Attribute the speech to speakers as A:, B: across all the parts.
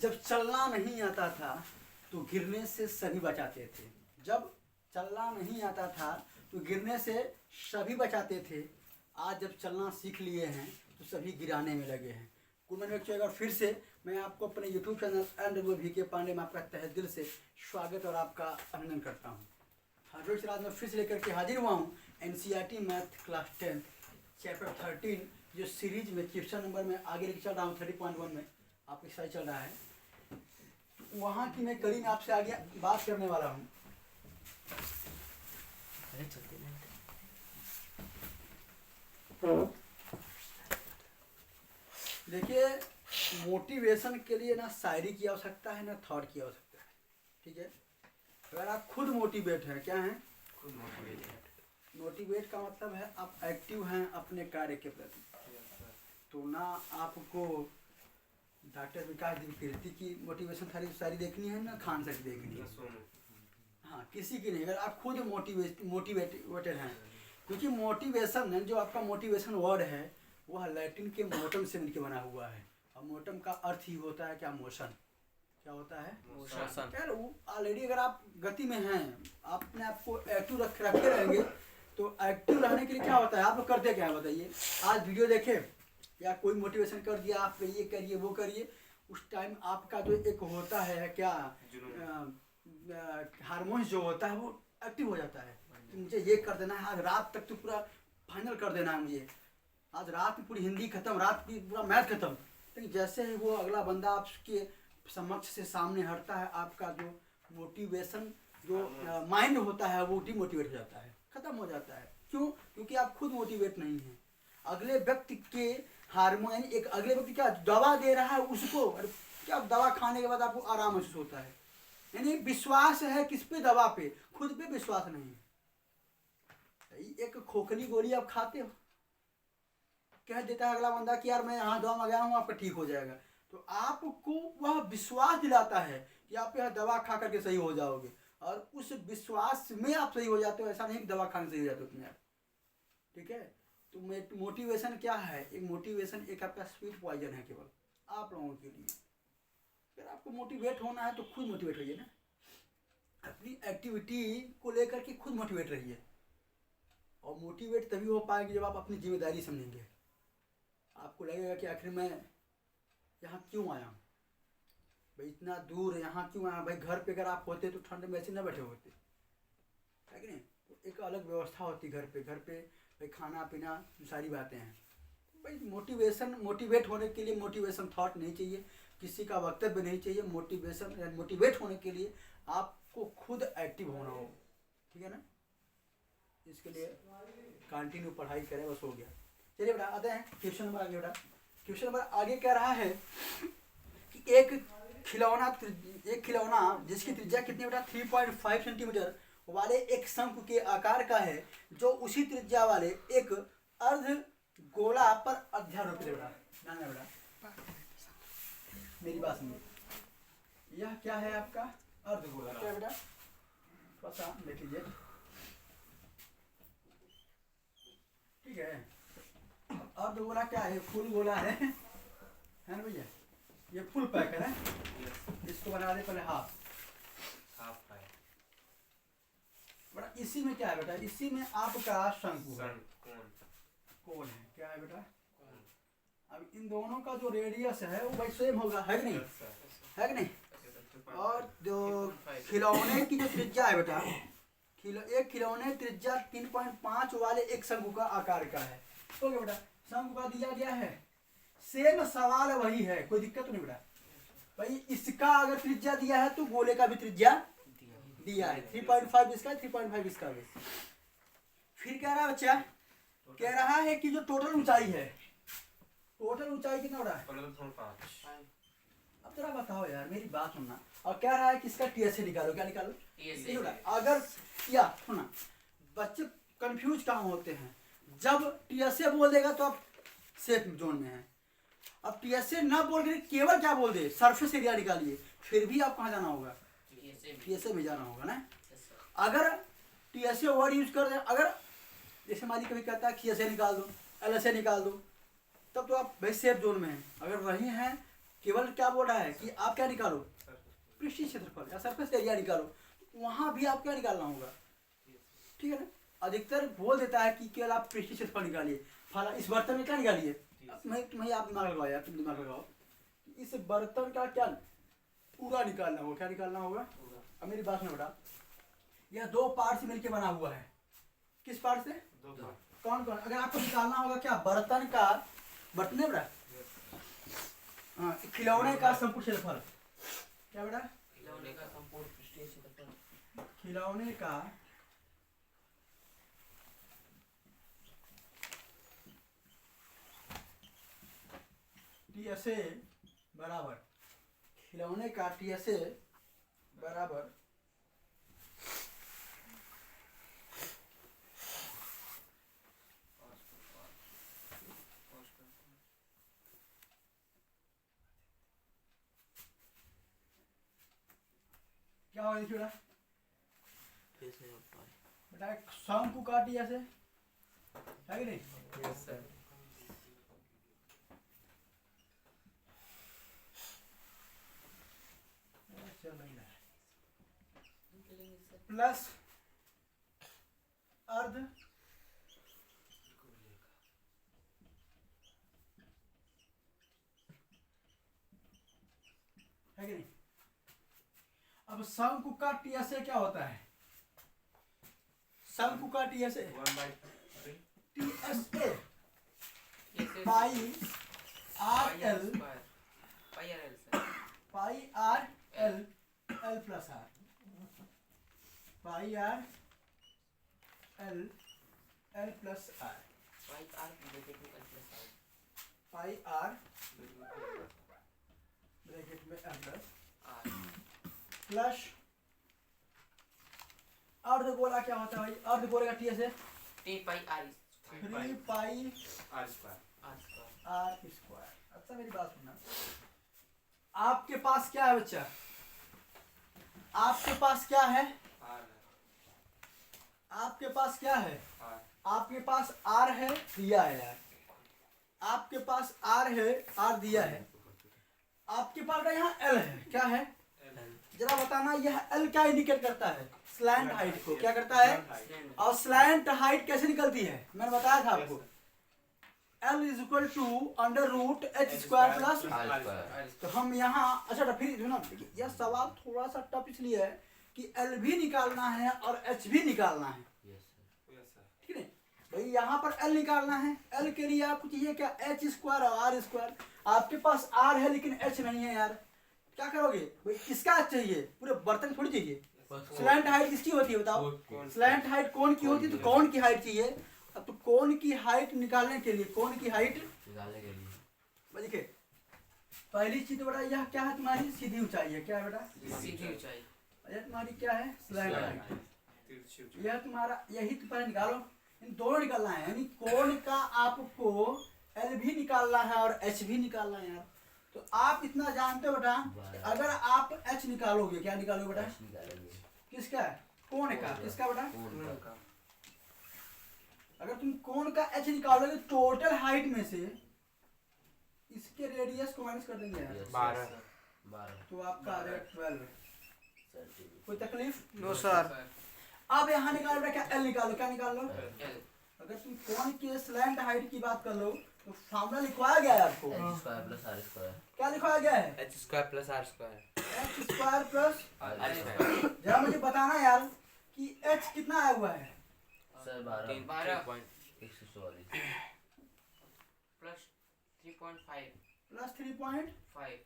A: जब चलना नहीं आता था तो गिरने से सभी बचाते थे। जब चलना नहीं आता था तो गिरने से सभी बचाते थे। आज जब चलना सीख लिए हैं तो सभी गिराने में लगे हैं। कुल मिलाकर एक बार फिर से मैं आपको अपने YouTube चैनल NWVK पांडे में आपका तहे दिल से स्वागत और आपका अभिनंदन करता हूँ। हर रोज आज मैं फिर से लेकर के हाजिर हुआ हूँ NCERT मैथ क्लास 10 चैप्टर 13 जो सीरीज में क्वेश्चन नंबर में आगे लेकर चल रहा हूँ 30.1 में आपके साथ चल रहा है। वहाँ की मैं कड़ी में आपसे आगे बात करने वाला हूँ। देखिए, मोटिवेशन के लिए ना शायरी की आवश्यकता है ना थॉट की आवश्यकता है। ठीक है, अगर आप खुद मोटिवेट हैं, क्या हैं? खुद मोटिवेट का मतलब है आप एक्टिव हैं अपने कार्य के प्रति। तो ना आपको डॉक्टर विकास द्विवेदी की मोटिवेशन सारी देखनी है ना खान सर की देखनी है। हाँ, किसी की नहीं। अगर आप खुद मोटिवेटेड हैं, क्योंकि मोटिवेशन जो आपका मोटिवेशन वर्ड है वह लैटिन के मोटम से मिलकर बना हुआ है। और मोटम का अर्थ ही होता है क्या? मोशन। क्या होता है? मोशन। यार ऑलरेडी अगर आप गति में हैं, आप अपने आप को एक्टिव रखे रहेंगे तो एक्टिव रहने के लिए क्या होता है? आप करते क्या है बताइए? आज वीडियो देखे या कोई मोटिवेशन कर दिया, आप ये करिए वो करिए, उस टाइम आपका जो एक होता है क्या हार्मोन्स जो होता है वो एक्टिव हो जाता है। तो मुझे ये कर देना है, आज रात तक तो पूरा फाइनल कर देना है मुझे, आज रात में पूरी हिंदी खत्म, रात की पूरा मैथ खत्म। लेकिन जैसे ही वो अगला बंदा आपके समक्ष से सामने हटता है, आपका जो मोटिवेशन जो माइंड होता है वो डिमोटिवेट हो जाता है, खत्म हो जाता है। क्यों? क्योंकि आप खुद मोटिवेट नहीं हैं। अगले व्यक्ति के हार्मोन, एक अगले व्यक्ति क्या दवा दे रहा है उसको, क्या दवा खाने के बाद आपको आराम महसूस होता है। यानी विश्वास है किस पे? दवा पे। खुद पे विश्वास नहीं है। एक खोखली गोली आप खाते हो, कह देता है अगला बंदा कि यार मैं यहाँ दवा मंगाया हूँ आपका ठीक हो जाएगा, तो आपको वह विश्वास दिलाता है कि आप यह दवा खा करके सही हो जाओगे, और उस विश्वास में आप सही हो जाते हो। ऐसा नहीं कि दवा खाने से सही हो जाते हो तुम यार। ठीक है, तो मोटिवेशन क्या है? एक मोटिवेशन एक आपका स्वीट पॉइजन है केवल आप लोगों के लिए। अगर आपको मोटिवेट होना है तो खुद मोटिवेट रहिए ना, अपनी एक्टिविटी को लेकर के खुद मोटिवेट रहिए। और मोटिवेट तभी हो पाएगी जब आप अपनी जिम्मेदारी समझेंगे। आपको लगेगा कि आखिर मैं यहाँ क्यों आया हूँ भाई, इतना दूर यहाँ क्यों आया भाई। घर पे अगर आप होते तो ठंड में ऐसे न बैठे होते, है कि नहीं? तो एक अलग व्यवस्था होती घर पे भाई, खाना पीना सारी बातें हैं भाई। मोटिवेट होने के लिए मोटिवेशन थॉट नहीं चाहिए, किसी का वक्तव्य नहीं चाहिए। मोटिवेट होने के लिए आपको खुद एक्टिव होना हो। ठीक है ना? इसके लिए कंटिन्यू पढ़ाई करें, बस हो गया। चलिए बेटा आते हैं क्वेश्चन नंबर आगे। बेटा क्वेश्चन नंबर आगे कह रहा है कि एक खिलौना जिसकी त्रिज्या कितनी बेटा 3.5 सेंटीमीटर वाले एक शंकु के आकार का है, जो उसी त्रिज्या वाले एक अर्ध गोला पर अध्यारोपित है। बेटा मेरी बात सुनिए, यह क्या है आपका अर्ध गोला? क्या बेटा पता देख लीजिए। ठीक है, अर्ध गोला क्या है? फुल गोला है ना भैया? ये फुल पैकर है, इसको बना दे पहले हाफ पैक। बेटा इसी में क्या है बेटा? इसी में आपका शंकु है, कोण है। क्या है बेटा? अब इन दोनों का जो रेडियस है वो भाई सेम होगा, है कि नहीं? है कि नहीं? और जो खिलौने की जो त्रिज्या है बेटा, एक खिलौने त्रिज्या 3.5 वाले एक शंकु का आकार का है। तो क्या बेटा शंकु का दिया गया है, सेम सवाल वही है, कोई दिक्कत नहीं बेटा। भाई इसका अगर त्रिज्या दिया है तो गोले का भी त्रिज्या दिया है, 3.5 इसका, 3.5 इसका भी। फिर कह रहा है बच्चा, कह रहा है कि जो टोटल ऊंचाई है, टोटल ऊंचाई कितना बड़ा है? 5। अब जरा बताओ यार, मेरी बात सुनना। और कह रहा है कि इसका टीएसए निकालो। क्या निकालो? अगर या सुना, बच्चे कंफ्यूज कहाँ होते हैं, जब टीएसए बोल देगा तो आप सेफ जोन में हैं। अब टीएसए ना बोल के केवल क्या बोल दे सरफेस एरिया निकालिए, फिर भी आप कहाँ जाना होगा? टीएसए में जाना होगा ना। अगर टीएसए वर्ड यूज कर दे, अगर जैसे मालिक कभी कहता है कि एसए निकाल दो, एलएसए निकाल दो, तब तो आप भाई सेफ जोन में हैं। अगर वही हैं केवल क्या बोल रहा है कि आप क्या निकालो, पृष्ठीय क्षेत्रफल या सरफेस एरिया निकालो, वहां भी आप क्या निकालना होगा, ठीक है ना। अधिकतर बोल देता है कि केवल आप पृष्ठीय क्षेत्रफल निकालिए, फला इस बर्तन में क्या निकालिए, मैं आप दिमाग लगाओ यार, तुम दिमाग लगाओ, इस बर्तन का क्या पूरा निकालना होगा, क्या निकालना होगा। अब मेरी बात में बेटा, यह दो पार्ट से मिलकर बना हुआ है, किस पार्ट से,
B: दो पार्ट।
A: कौन कौन, अगर आपको निकालना होगा क्या, बर्तन का, बर्तन है बेटा, हाँ, खिलौने का संपूर्ण क्षेत्रफल, क्या बेटा,
C: खिलौने का संपूर्ण पृष्ठीय क्षेत्रफल,
A: खिलौने का टीएसए बराबर, खिलौने का टीएसए बराबर क्या होगा, देखिए बेटा, बेटा शंकु का टीएसए है कि नहीं,
C: यस सर,
A: चल रही है, प्लस अर्ध है कि नहीं। अब शंकु का टीएसए क्या होता है, शंकु का TSA
B: 1/3
A: TSA pi r l, pi r l, l plus r, pi r l, l plus r, pi r bracket में एल प्लस प्लस अर्धगोला क्या होता है भाई, अर्धगोले का TSA
C: 3 pi r
A: 3 pi
B: r square.
A: R square. अच्छा मेरी बात सुनना, आपके पास क्या है बच्चा, आपके पास क्या है,
B: r
A: आपके पास क्या है,
B: r
A: आपके पास आर है, दिया है यार, आपके पास आर है, आर दिया है, आपके पास यहाँ एल है, क्या है, जरा बताना यह एल क्या इंडिकेट करता है, स्लैंट हाइट को क्या करता है, और स्लैंट हाइट कैसे निकलती है, मैंने बताया था आपको, L is equal to under root h square plus, तो हम यहाँ अच्छा फिर ना, यह सवाल थोड़ा सा टफ इसलिए है कि L भी निकालना है और H भी निकालना है, ठीक है भाई, यहाँ पर L निकालना है, L के लिए आपको चाहिए क्या, एच स्क्वायर और आर स्क्वायर, आपके पास R है लेकिन H नहीं है यार, क्या करोगे भाई, किसका H चाहिए, पूरे बर्तन थोड़ी चाहिए, स्लैंट हाइट किसकी होती है बताओ, स्लैंट हाइट कोण की होती है, तो कोण की हाइट चाहिए, अब तो कोण की हाइट निकालने के लिए, कोण की हाइट
C: निकालने के लिए
A: देखिए, पहली चीज बेटा यह क्या है, तुम्हारी सीधी ऊंचाई है, क्या है बेटा,
C: सीधी ऊंचाई,
A: यह तुम्हारी क्या है, स्लैंट हाइट,
B: तिरछी ऊंचाई।
A: यह तुम्हारा, यही तो पहले निकालो, इन दोनों निकालना है, यानी कोण का आपको एल भी निकालना है और एच भी निकालना है यार, तो आप इतना जानते हो बेटा, अगर आप एच निकालोगे, क्या निकालोगे बेटा,
C: निकालेंगे
A: किसका, कोण का, किसका बेटा,
C: कोण का,
A: अगर तुम कोण का एच निकालोगे टोटल हाइट में से इसके रेडियस को माइनस कर देंगे यार,
B: 12
A: तो आपका आ जाएगा 12, कोई तकलीफ,
C: नो सर,
A: अब यहाँ निकाल रहा क्या, एल निकालो, क्या निकाल लो,
C: एल
A: अगर तुम कोण के स्लैंट हाइट की बात कर लो तो फार्मूला लिखवाया गया है आपको,
C: h square plus r square,
A: क्या लिखवाया गया है,
C: h square plus r square,
A: h square plus,
C: r square,
A: जरा मुझे बताना यार कि एच कितना आया हुआ है,
C: सर 12.144 प्लस 3.5
A: प्लस 3.5,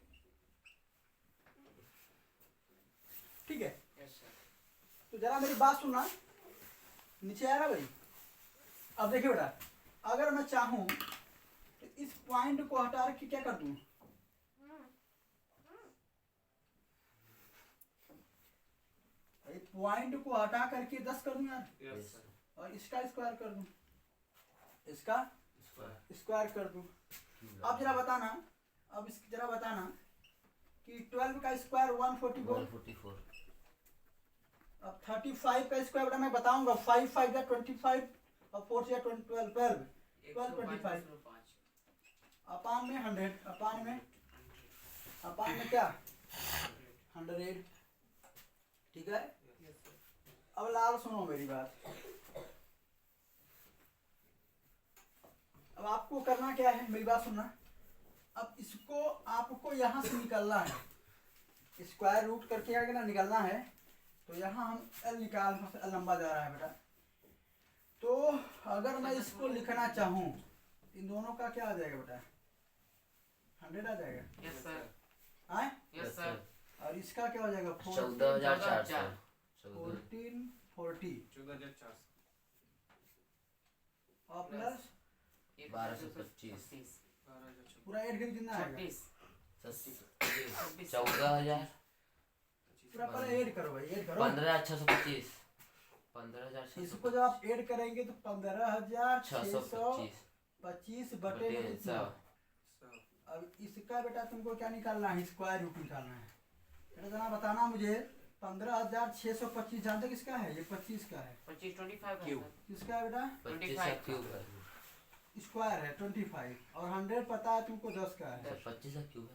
A: ठीक है,
C: यस सर,
A: तो जरा मेरी बात सुनना, नीचे आ रहा भाई, अब देखिए बेटा, अगर मैं चाहूं तो इस पॉइंट को हटा के क्या कर दूं, पॉइंट को हटा करके 10 कर दूं यार,
B: यस सर,
A: और इसका स्क्वायर कर दूं, इसका स्क्वायर कर दूं, अब जरा बताना, अब इस जरा बताना कि 12 का स्क्वायर 144, अब 35 का स्क्वायर बेटा मैं बताऊंगा, 5 5 या 25 और 4 या 12 25 अपान में 100, अपान में अपान में क्या 100, ठीक है। अब लाल सुनो मेरी बात, अब आपको करना क्या है, मेरी बात सुनना। अब इसको आपको यहाँ से निकलना है, स्क्वायर रूट करके आगे ना निकलना है, तो यहाँ हम एल निकाल, एल लंबा जा रहा है बेटा। तो अगर मैं इसको लिखना चाहूँ, इन दोनों का क्या आ जाएगा बेटा, 100 आ जाएगा।
C: Yes sir.
A: आए
C: यस सर।
A: और इसका क्या हो जाएगा
C: 14,400।
A: 1440
B: 14,400
A: और प्लस
C: 1225।
A: पूरा 8 के कितना आएगा,
C: 14,000।
A: पूरा पहले ऐड करो भाई, ऐड करो
C: 15,625। 15,625
A: इसको जब आप ऐड करेंगे तो 15,625 बटे
C: 100।
A: अब इसका बेटा तुमको क्या निकालना है, स्क्वायर रूट निकालना है बेटा। जना बताना मुझे 15,625 जानते किसका है, ये 25 का है।
C: 25
B: क्यों?
A: किसका है बेटा,
C: 25 का क्यूब है।
A: स्क्वायर है 25, और 100 पता है तुमको 10 का है।
C: 25 का क्यूब है।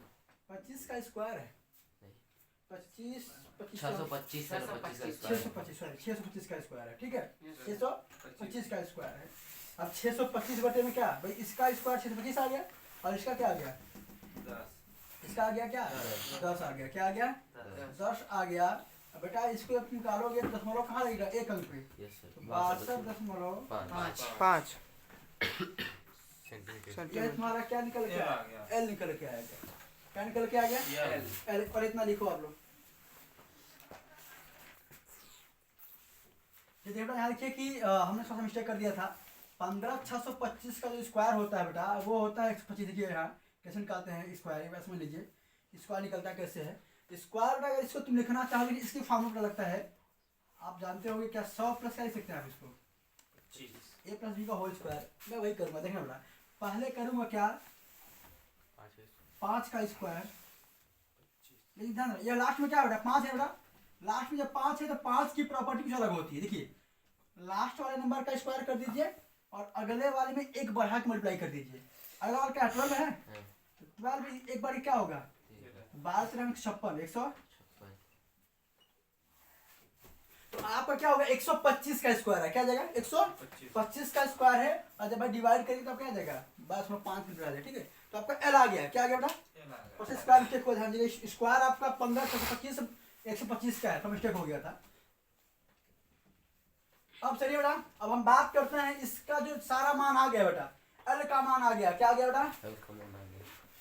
A: 25 का स्क्वायर है,
C: नहीं।
A: 25
C: 625 का 25
A: 625 का स्क्वायर है, ठीक है। 625 का स्क्वायर है। अब 625 बटे में क्या भाई, इसका स्क्वायर 625 आ गया, और इसका क्या आ गया,
B: 10।
A: इसका आ गया क्या, 10 आ गया। क्या आ गया, 10 आ गया। अब बेटा इसको अब निकालोगे, दशमलव कहाँ लगेगा, एक अंक पे,
C: यस सर।
A: 62.5 ये तुम्हारा क्या निकल के
B: आ
A: आया,
B: गया।
A: एल निकल के आएगा। क्या निकल के आ गया, एल। पर इतना लिखो आप लोग। ये देखो यहाँ लिखिए कि हमने थोड़ा सा मिस्टेक कर दिया था। 15,625 का जो स्क्वायर होता है बेटा, वो होता है 125। देखिए यहाँ कैसे निकालते हैं स्क्वायर, ये समझ लीजिए स्क्वायर निकलता कैसे है। स्क्वायर बेटा अगर इसको तुम लिखना चाहोगे, इसकी फॉर्मूला लगता है, आप जानते होंगे क्या, 100 प्लस क्या लिख सकते हैं आप इसको, a प्लस बी का होल स्क्वायर। मैं वही करूँगा, देखना बेटा। पहले करूँगा क्या, 5 का स्क्वायर, लेकिन ध्यान रखिए, ये लास्ट में क्या बेटा 5 है बेटा। लास्ट में जब 5 है तो 5 की प्रॉपर्टी कुछ अलग होती है। देखिए लास्ट वाले नंबर का स्क्वायर कर दीजिए, और अगले वाले में एक बढ़ा के मल्टीप्लाई कर दीजिए। अगला वाला क्या 12 है, तो 12 में एक बार क्या होगा, 12 56 100। तो आपका क्या होगा, 125 का स्क्वायर है, क्या जाएगा 125 का स्क्वायर है। और जब मैं डिवाइड करेंगे तो क्या जाएगा, 5 मिनट आ जाएगा, ठीक है। तो आपका एल आ गया, क्या आ गया बेटा, और स्क्वायर मिस्टेक हो ध्यान दीजिए, स्क्वायर आपका 15,625 125 का है, तो मिस्टेक हो गया था। अब चलिए बेटा, अब हम बात करते हैं इसका जो सारा मान आ गया बेटा, एल का मान आ गया। क्या आ गया बेटा,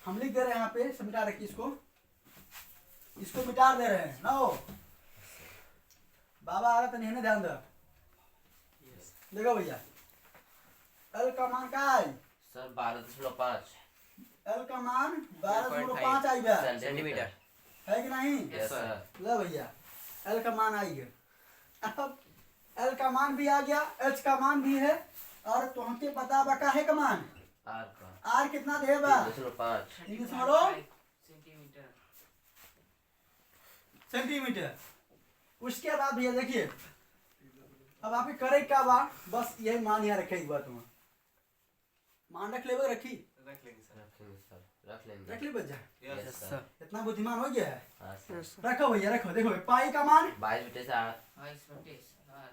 A: हम लिख दे रहे हैं यहाँ पे, सब मिटा रखिए इसको मिटा दे रहे हैं ना। हो बाबा आ रहा तो नहीं, ध्यान दो। देखो भैया, एल का मान क्या है
C: सर, 12.5।
A: एल का मान 12.5 आई गया,
C: सेंटीमीटर
A: है कि नहीं।
C: Yes sir.
A: लो भैया, एल का मान आई गया। अब एल का मान भी आ गया, एच का मान भी है, और तुमके पता बका है का मान,
C: आर का
A: आर कितना देगा,
C: 3.5
A: सेंटीमीटर। उसके बाद भैया देखिए, अब आप करे क्या बा, बस यही मान यहाँ रखे, एक बात तुम मान रख ले, रखी
B: रख लेंगे सर।
C: रखेंगे सर, रख लेंगे।
A: रख ले बच्चा,
C: यस सर।
A: इतना बुद्धिमान हो गया है।
C: हाँ सर।
A: रखो भैया, रखो। देखो पाई का मान
C: 22/7।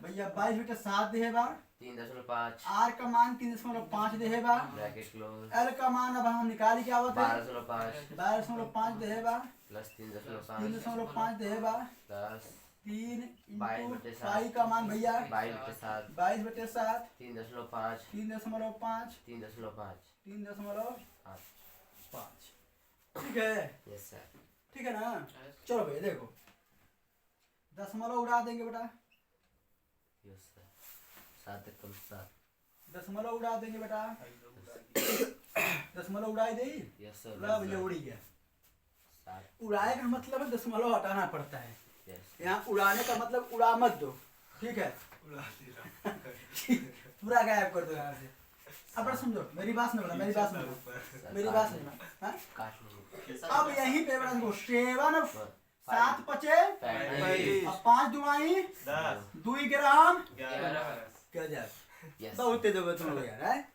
A: भैया 22/7 देगा।
C: 3.5।
A: आर का मान 3.5 देगा।
C: Bracket close.
A: एल का मान अब हम निकाल क्या होता है,
C: 12.5
A: 12.5 देगा,
C: प्लस 3.5
A: 3.5 देगा,
C: प्लस
A: 3
C: 22/7
A: पाई का मान भैया
C: 22/7
A: 22/7
C: 3.5
A: 3.5
C: 3.5
A: 3.5। ठीक है,
C: यस सर।
A: ठीक है ना। चलो भैया देखो, दशमलव उड़ा देंगे बेटा,
C: यस सर। 7 कम 7
A: दशमलव उड़ा देंगे बेटा, दशमलव उड़ाई दे।
C: Yes sir.
A: ला भैया उड़ी गया।
C: 7
A: उड़ाए का मतलब है दशमलव हटाना पड़ता है।
C: यस
A: यहाँ उड़ाने का मतलब उड़ा मत दो, ठीक है, पूरा गायब कर दो यहाँ से। अब समझो मेरी बात सुनो, मेरी बात सुनो, मेरी बात सुनो।
C: काट लो।
A: अब यहीं पे बेटा देखो, 7 7 पचे
C: 35
A: अब 5 दुआई 2 ग्राम
B: 11
A: क्या जाए,
C: यस
A: बहुत तेज हो गए तुम लोग यार, है।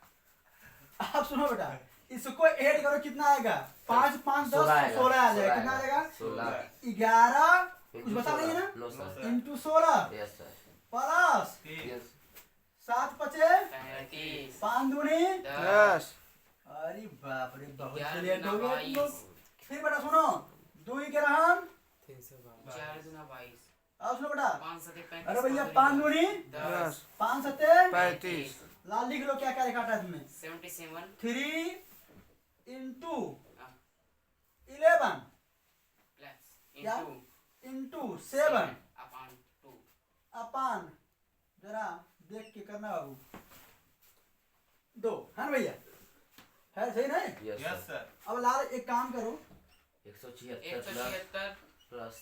A: अब सुनो बेटा, इसको ऐड करो कितना आएगा 5 5 10 16 आ जाएगा कितना आ जाएगा
C: 16
A: 11 कुछ बता रही है ना
C: no sir
A: into 16
C: yes sir
A: plus
C: yes
A: 7 पचे
D: 35
A: 5 दूनी
D: 10
A: अरे बाप रे बहुत
D: ग्यारह
A: लेट हो गया तुम लोग।
D: 22
A: फिर बेटा सुनो 2 के रहन
D: 4 गुना 22
A: आओ सुनो बेटा
D: 5 7 35
A: अरे भैया 5 दूनी
D: 10
A: 5 सत्ते
D: 35
A: लाल लिख लो क्या क्या लिखा था तुमने
D: 77
A: 3 इंटू
D: हाँ।
A: 11
D: प्लस
A: क्या?
D: इनटू
A: इंटू 7
D: अपॉन 2
A: अपान जरा देख के करना बाबू 2 है ना भैया है सही नहीं
C: यस
B: यस
C: सर
B: सर
A: अब लाल एक काम करो
C: 176 प्लस
D: 176
C: प्लस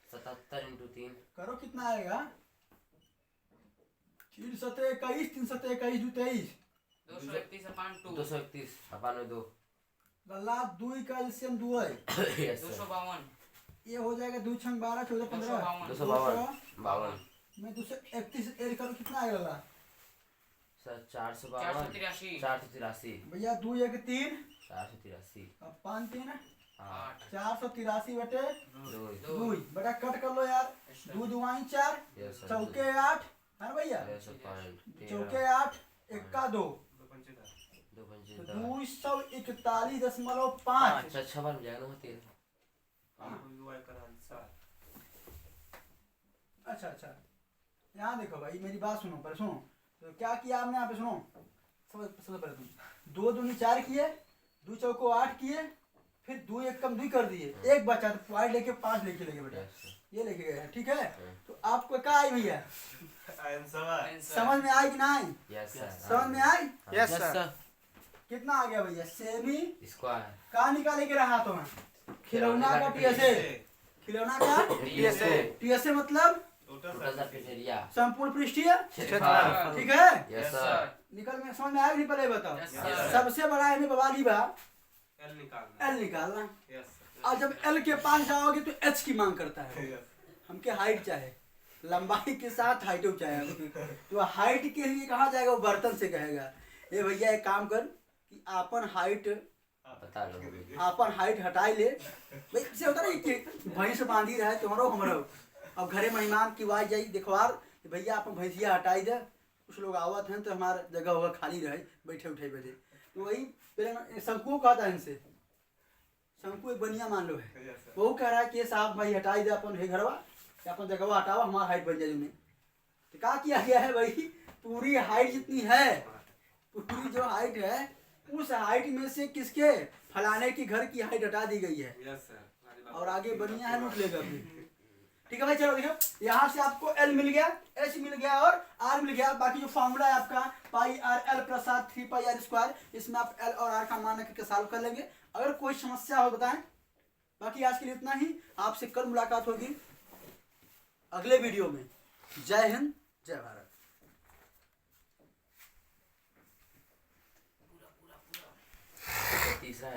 C: 77 इंटू 3
A: करो कितना आएगा 3 सत्ते 21 3 सत्ते 21 2 23
D: 231 अपॉन 2
C: 231 अपान में 2
A: गल्ला 2 का एलसीएम 2 है
C: यस सर
D: 252
A: ये हो जाएगा 2 छंग 12 14 15
C: 252 52
A: मैं 231 ऐड करो कितना आएगा गल्ला
C: सर 452
D: 483
C: 483
A: भैया 2 1 3
C: 483
A: अब 5 3
C: हाँ
A: 483 बटे
C: 2
A: 2 बेटा कट कर लो यार 2 दुआई 4
C: यस सर
A: चौके 8 है ना भैया
C: यस सर पॉइंट
A: चौके 8 इक्का 2
C: 2 पंचे
A: 241.5
C: अच्छा 6 बार में जाएगा ना 13
A: अच्छा अच्छा यहाँ देखो भाई मेरी बात सुनो पहले सुनो तो क्या किया आपने यहाँ पे सुनो सबसे पहले तुम 2 दूनी 4 किए 2 चौको 8 किए फिर 2 एक कम 2 कर दिए एक बचा तो पॉइंट लेके 5 लेके लगे बेटा
C: यस सर
A: ये लेके गए हैं, ठीक है तो आपको क्या आई भैया
B: आंसर
A: समझ में आई कि नहीं
C: यस सर
A: समझ में आई
D: यस सर
A: कितना आ गया भैया सेमी
C: स्क्वायर
A: कहाँ निकाले के रहा तो खिलौना का टीएसए खिलौना का
C: टीएसए
A: टीएसए मतलब
C: टोटल सरफेस एरिया
A: संपूर्ण पृष्ठीय
C: क्षेत्रफल
A: ठीक है
C: यस सर
A: निकल में समझ में आया कि नहीं पहले बताओ
D: Yes, sir.
A: सबसे बड़ा एम बवाली बा
B: एल निकालना
A: एल निकालना
B: यस सर
A: और जब एल के पास जाओगे तो एच की मांग करता है
B: यस
A: हमके हाइट चाहे लंबाई के साथ हाइट चाहे तो हाइट के लिए कहाँ जाएगा वो बर्तन से कहेगा ये भैया एक काम कर कि आपन हाइट
C: बता लो
A: आपन हाइट हटाई ले भाई से होता ना कि भैंस बांधी रहे तुम्हारो हमरो अब घरे मेहमान की आवाज जाई देखवार कि भैया अपन भैंसिया हटाई दे कुछ लोग आवत हैं तो हमारा जगह होगा खाली रहे बैठे उठे बजे तो वही पहले शंकु कहता है इनसे शंकु एक बनिया मान लो है
B: यस सर
A: वो कह रहा है कि साहब भाई हटाई दे अपन हे घरवा या अपन जगह हटाओ हमारा हाइट बन जाए उन्हें तो क्या किया गया है भाई पूरी हाइट जितनी है पूरी जो हाइट है उस हाइट में से किसके फलाने की घर की हाइट हटा दी गई है
B: यस सर
A: और आगे बनिया है लूट लेगा अभी ठीक है भाई चलो देखो यहाँ से आपको एल मिल गया एच मिल गया और आर मिल गया बाकी जो फॉर्मूला है आपका pi r l plus r 3 pi r square इसमें आप एल और आर का मान करके सॉल्व कर लेंगे अगर कोई समस्या हो बताएं बाकी आज के लिए इतना ही आपसे कल मुलाकात होगी अगले वीडियो में जय हिंद जय भारत
C: तीसरा